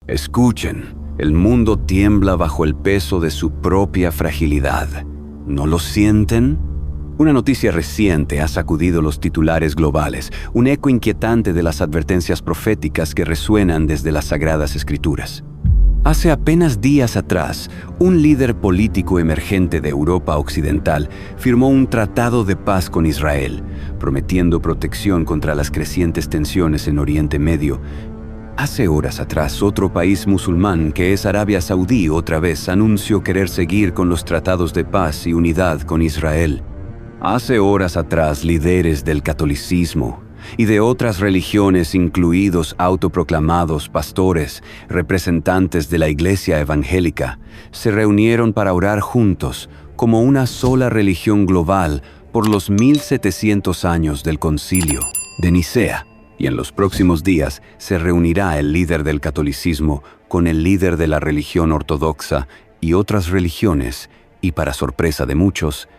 Escuchen, el mundo tiembla bajo el peso de su propia fragilidad. ¿No lo sienten? Una noticia reciente ha sacudido los titulares globales, un eco inquietante de las advertencias proféticas que resuenan desde las Sagradas Escrituras. Hace apenas días atrás, un líder político emergente de Europa Occidental firmó un tratado de paz con Israel, prometiendo protección contra las crecientes tensiones en Oriente Medio. Hace horas atrás, otro país musulmán, que es Arabia Saudí, otra vez anunció querer seguir con los tratados de paz y unidad con Israel. Hace horas atrás, líderes del catolicismo y de otras religiones, incluidos autoproclamados pastores, representantes de la Iglesia evangélica, se reunieron para orar juntos como una sola religión global por los 1700 años del Concilio de Nicea. Y en los próximos días se reunirá el líder del catolicismo con el líder de la religión ortodoxa y otras religiones, y para sorpresa de muchos,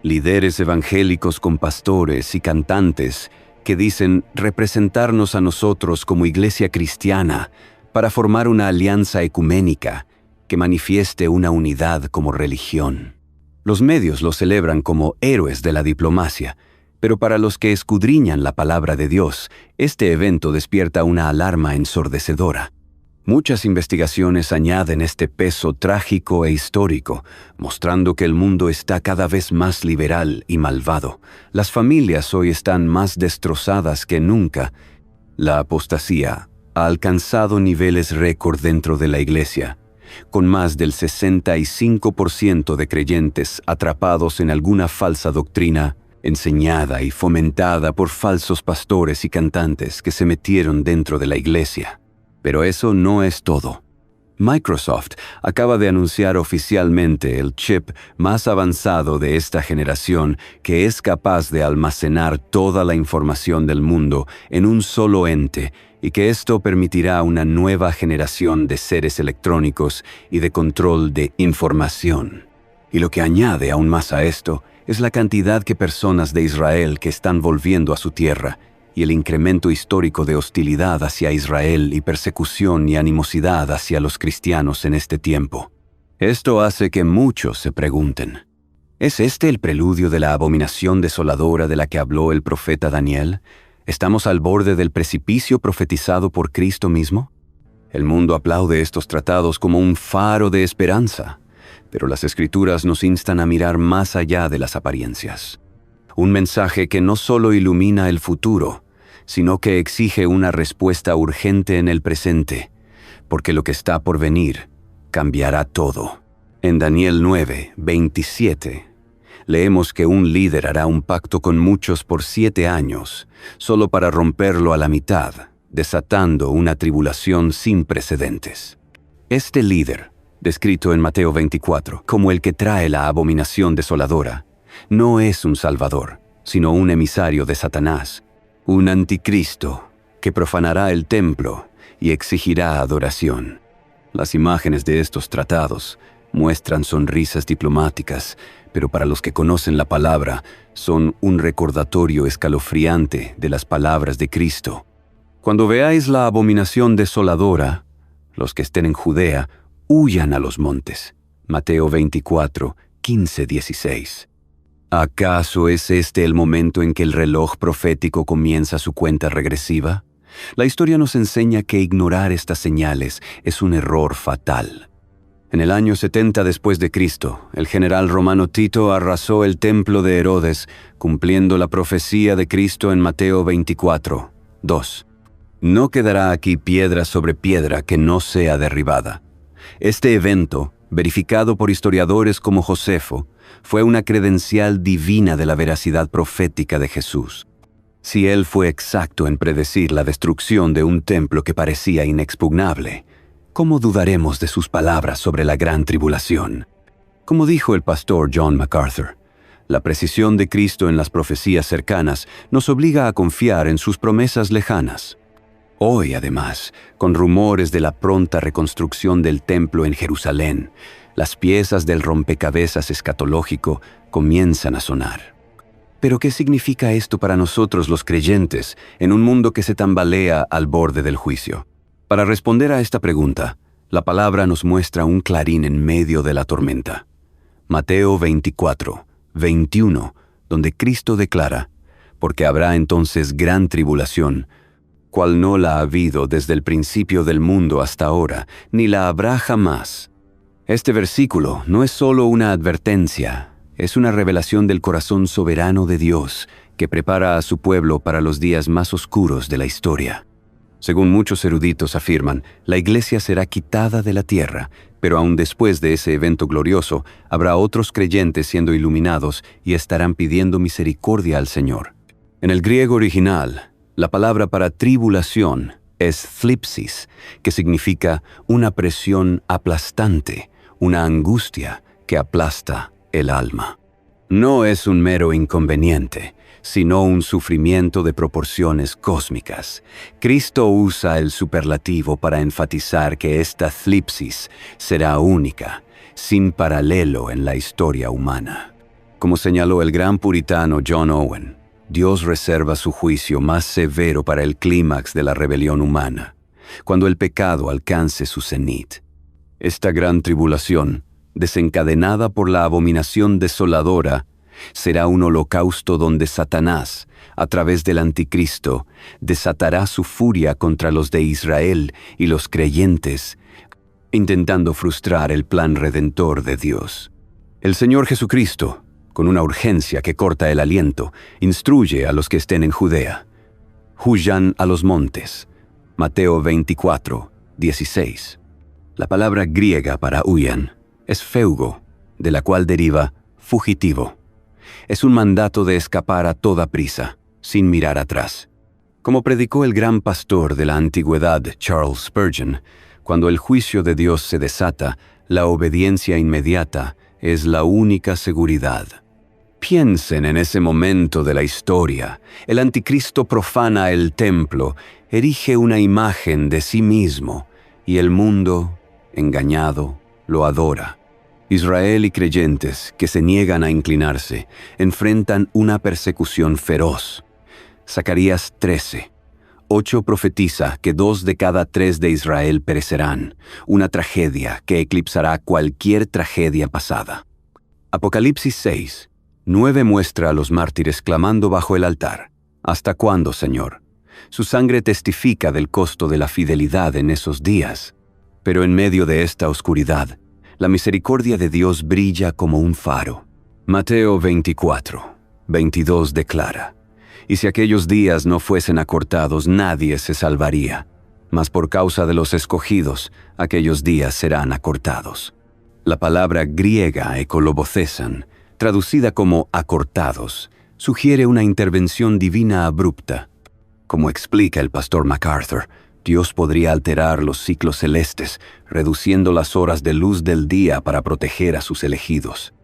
líderes evangélicos con pastores y cantantes que dicen representarnos a nosotros como iglesia cristiana para formar una alianza ecuménica que manifieste una unidad como religión. Los medios lo celebran como héroes de la diplomacia, pero para los que escudriñan la palabra de Dios, este evento despierta una alarma ensordecedora. Muchas investigaciones añaden este peso trágico e histórico, mostrando que el mundo está cada vez más liberal y malvado. Las familias hoy están más destrozadas que nunca. La apostasía ha alcanzado niveles récord dentro de la Iglesia, con más del 65% de creyentes atrapados en alguna falsa doctrina, enseñada y fomentada por falsos pastores y cantantes que se metieron dentro de la Iglesia. Pero eso no es todo. Microsoft acaba de anunciar oficialmente el chip más avanzado de esta generación, que es capaz de almacenar toda la información del mundo en un solo ente, y que esto permitirá una nueva generación de seres electrónicos y de control de información. Y lo que añade aún más a esto es la cantidad de personas de Israel que están volviendo a su tierra, y el incremento histórico de hostilidad hacia Israel y persecución y animosidad hacia los cristianos en este tiempo. Esto hace que muchos se pregunten, ¿es este el preludio de la abominación desoladora de la que habló el profeta Daniel? ¿Estamos al borde del precipicio profetizado por Cristo mismo? El mundo aplaude estos tratados como un faro de esperanza, pero las Escrituras nos instan a mirar más allá de las apariencias. Un mensaje que no solo ilumina el futuro, sino que exige una respuesta urgente en el presente, porque lo que está por venir cambiará todo. En Daniel 9:27, leemos que un líder hará un pacto con muchos por 7 años, solo para romperlo a la mitad, desatando una tribulación sin precedentes. Este líder, descrito en Mateo 24 como el que trae la abominación desoladora, no es un salvador, sino un emisario de Satanás, un anticristo que profanará el templo y exigirá adoración. Las imágenes de estos tratados muestran sonrisas diplomáticas, pero para los que conocen la palabra, son un recordatorio escalofriante de las palabras de Cristo. Cuando veáis la abominación desoladora, los que estén en Judea, huyan a los montes. Mateo 24, 15-16. ¿Acaso es este el momento en que el reloj profético comienza su cuenta regresiva? La historia nos enseña que ignorar estas señales es un error fatal. En el año 70 después de Cristo, el general romano Tito arrasó el templo de Herodes, cumpliendo la profecía de Cristo en Mateo 24, 2. No quedará aquí piedra sobre piedra que no sea derribada. Este evento, verificado por historiadores como Josefo, fue una credencial divina de la veracidad profética de Jesús. Si él fue exacto en predecir la destrucción de un templo que parecía inexpugnable, ¿cómo dudaremos de sus palabras sobre la gran tribulación? Como dijo el pastor John MacArthur, la precisión de Cristo en las profecías cercanas nos obliga a confiar en sus promesas lejanas. Hoy, además, con rumores de la pronta reconstrucción del templo en Jerusalén, las piezas del rompecabezas escatológico comienzan a sonar. Pero ¿qué significa esto para nosotros los creyentes en un mundo que se tambalea al borde del juicio? Para responder a esta pregunta, la palabra nos muestra un clarín en medio de la tormenta. Mateo 24, 21, donde Cristo declara: porque habrá entonces gran tribulación, cual no la ha habido desde el principio del mundo hasta ahora, ni la habrá jamás. Este versículo no es solo una advertencia, es una revelación del corazón soberano de Dios, que prepara a su pueblo para los días más oscuros de la historia. Según muchos eruditos afirman, la iglesia será quitada de la tierra, pero aún después de ese evento glorioso, habrá otros creyentes siendo iluminados y estarán pidiendo misericordia al Señor. En el griego original, la palabra para tribulación es thlipsis, que significa una presión aplastante, una angustia que aplasta el alma. No es un mero inconveniente, sino un sufrimiento de proporciones cósmicas. Cristo usa el superlativo para enfatizar que esta thlipsis será única, sin paralelo en la historia humana. Como señaló el gran puritano John Owen, Dios reserva su juicio más severo para el clímax de la rebelión humana, cuando el pecado alcance su cenit. Esta gran tribulación, desencadenada por la abominación desoladora, será un holocausto donde Satanás, a través del anticristo, desatará su furia contra los de Israel y los creyentes, intentando frustrar el plan redentor de Dios. El Señor Jesucristo, con una urgencia que corta el aliento, instruye a los que estén en Judea: huyan a los montes. Mateo 24, 16. La palabra griega para huyan es feugo, de la cual deriva fugitivo. Es un mandato de escapar a toda prisa, sin mirar atrás. Como predicó el gran pastor de la antigüedad Charles Spurgeon, cuando el juicio de Dios se desata, la obediencia inmediata es la única seguridad. Piensen en ese momento de la historia. El anticristo profana el templo, erige una imagen de sí mismo, y el mundo, engañado, lo adora. Israel y creyentes que se niegan a inclinarse enfrentan una persecución feroz. Zacarías 13. 8 profetiza que 2 de cada 3 de Israel perecerán, una tragedia que eclipsará cualquier tragedia pasada. Apocalipsis 6. 9 muestra a los mártires clamando bajo el altar: ¿hasta cuándo, Señor? Su sangre testifica del costo de la fidelidad en esos días. Pero en medio de esta oscuridad, la misericordia de Dios brilla como un faro. Mateo 24, 22 declara: y si aquellos días no fuesen acortados, nadie se salvaría, mas por causa de los escogidos, aquellos días serán acortados. La palabra griega ekolobothesan, traducida como acortados, sugiere una intervención divina abrupta. Como explica el pastor MacArthur, Dios podría alterar los ciclos celestes, reduciendo las horas de luz del día para proteger a sus elegidos.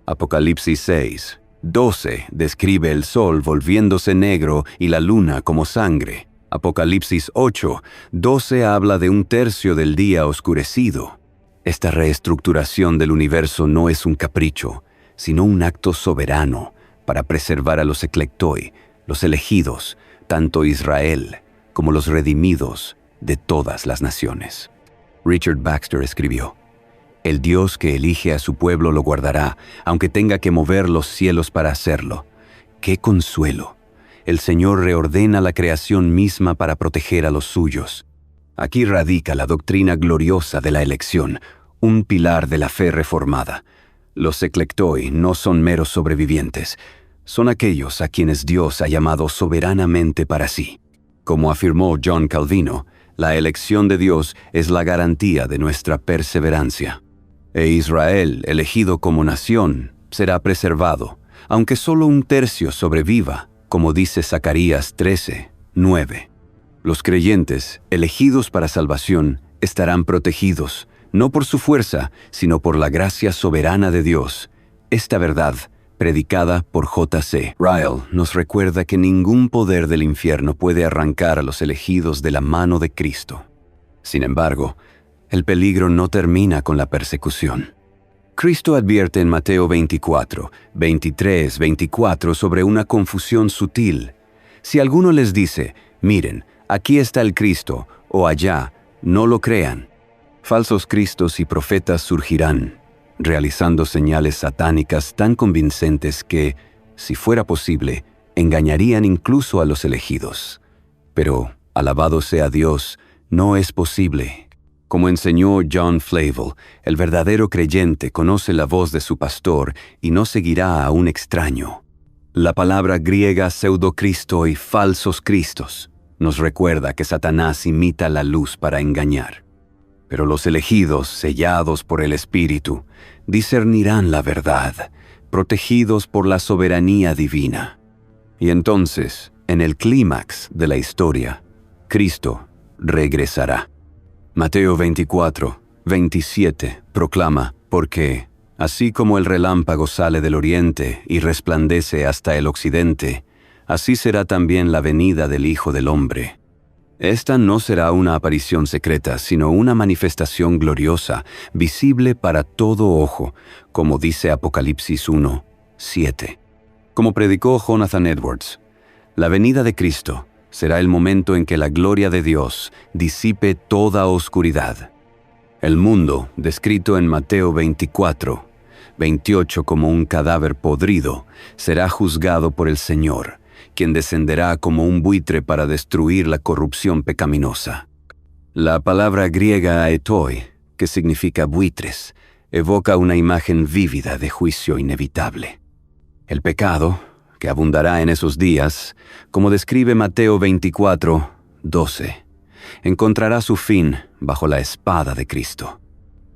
Apocalipsis 6, 12 describe el sol volviéndose negro y la luna como sangre. Apocalipsis 8, 12 habla de un tercio del día oscurecido. Esta reestructuración del universo no es un capricho, sino un acto soberano para preservar a los eclectoi, los elegidos, tanto Israel como los redimidos de todas las naciones. Richard Baxter escribió: el Dios que elige a su pueblo lo guardará, aunque tenga que mover los cielos para hacerlo. ¡Qué consuelo! El Señor reordena la creación misma para proteger a los suyos. Aquí radica la doctrina gloriosa de la elección, un pilar de la fe reformada. Los eclectoi no son meros sobrevivientes, son aquellos a quienes Dios ha llamado soberanamente para sí. Como afirmó John Calvino, la elección de Dios es la garantía de nuestra perseverancia. E Israel, elegido como nación, será preservado, aunque solo un tercio sobreviva, como dice Zacarías 13, 9. Los creyentes, elegidos para salvación, estarán protegidos, no por su fuerza, sino por la gracia soberana de Dios. Esta verdad, predicada por J.C. Ryle, nos recuerda que ningún poder del infierno puede arrancar a los elegidos de la mano de Cristo. Sin embargo, el peligro no termina con la persecución. Cristo advierte en Mateo 24, 23, 24 sobre una confusión sutil. Si alguno les dice: miren, aquí está el Cristo, o allá, No lo crean. Falsos cristos y profetas surgirán, realizando señales satánicas tan convincentes que, si fuera posible, engañarían incluso a los elegidos. Pero, alabado sea Dios, no es posible. Como enseñó John Flavel, el verdadero creyente conoce la voz de su pastor y no seguirá a un extraño. La palabra griega pseudocristo y falsos cristos nos recuerda que Satanás imita la luz para engañar. Pero los elegidos, sellados por el Espíritu, discernirán la verdad, protegidos por la soberanía divina. Y entonces, en el clímax de la historia, Cristo regresará. Mateo 24, 27 proclama, porque, así como el relámpago sale del oriente y resplandece hasta el occidente, así será también la venida del Hijo del Hombre. Esta no será una aparición secreta, sino una manifestación gloriosa, visible para todo ojo, como dice Apocalipsis 1, 7. Como predicó Jonathan Edwards, la venida de Cristo será el momento en que la gloria de Dios disipe toda oscuridad. El mundo, descrito en Mateo 24, 28 como un cadáver podrido, será juzgado por el Señor, quien descenderá como un buitre para destruir la corrupción pecaminosa. La palabra griega aetoi, que significa buitres, evoca una imagen vívida de juicio inevitable. El pecado, que abundará en esos días, como describe Mateo 24, 12, encontrará su fin bajo la espada de Cristo.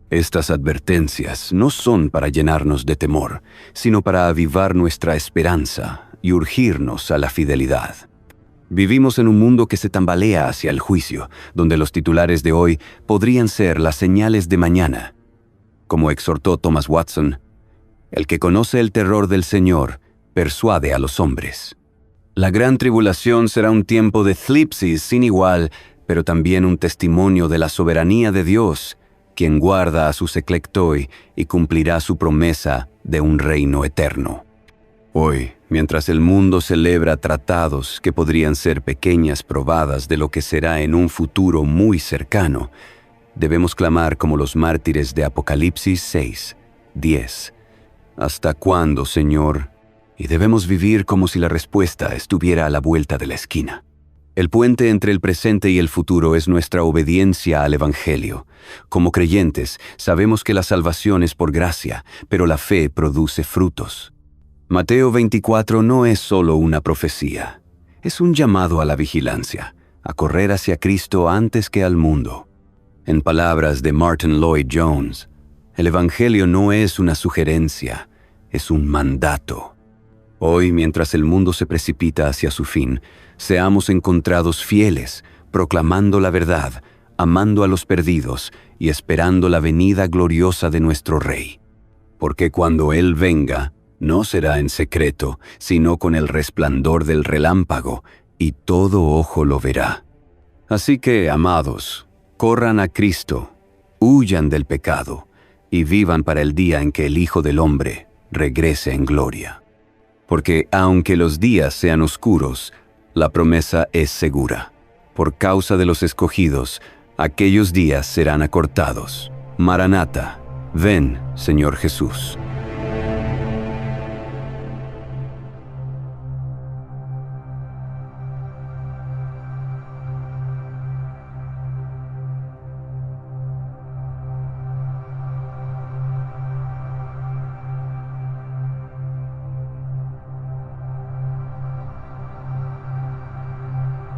Estas advertencias no son para llenarnos de temor, sino para avivar nuestra esperanza y urgirnos a la fidelidad. Vivimos en un mundo que se tambalea hacia el juicio, donde los titulares de hoy podrían ser las señales de mañana. Como exhortó Thomas Watson, el que conoce el terror del Señor persuade a los hombres. La gran tribulación será un tiempo de eclipsis sin igual, pero también un testimonio de la soberanía de Dios, quien guarda a sus eclectoi y cumplirá su promesa de un reino eterno. Hoy, mientras el mundo celebra tratados que podrían ser pequeñas probadas de lo que será en un futuro muy cercano, debemos clamar como los mártires de Apocalipsis 6, 10. ¿Hasta cuándo, Señor? Y debemos vivir como si la respuesta estuviera a la vuelta de la esquina. El puente entre el presente y el futuro es nuestra obediencia al Evangelio. Como creyentes, sabemos que la salvación es por gracia, pero la fe produce frutos. Mateo 24 no es solo una profecía, es un llamado a la vigilancia, a correr hacia Cristo antes que al mundo. En palabras de Martin Lloyd Jones, el Evangelio no es una sugerencia, es un mandato. Hoy, mientras el mundo se precipita hacia su fin, seamos encontrados fieles, proclamando la verdad, amando a los perdidos y esperando la venida gloriosa de nuestro Rey. Porque cuando Él venga, no será en secreto, sino con el resplandor del relámpago, y todo ojo lo verá. Así que, amados, corran a Cristo, huyan del pecado, y vivan para el día en que el Hijo del Hombre regrese en gloria. Porque aunque los días sean oscuros, la promesa es segura. Por causa de los escogidos, aquellos días serán acortados. Maranata, ven, Señor Jesús.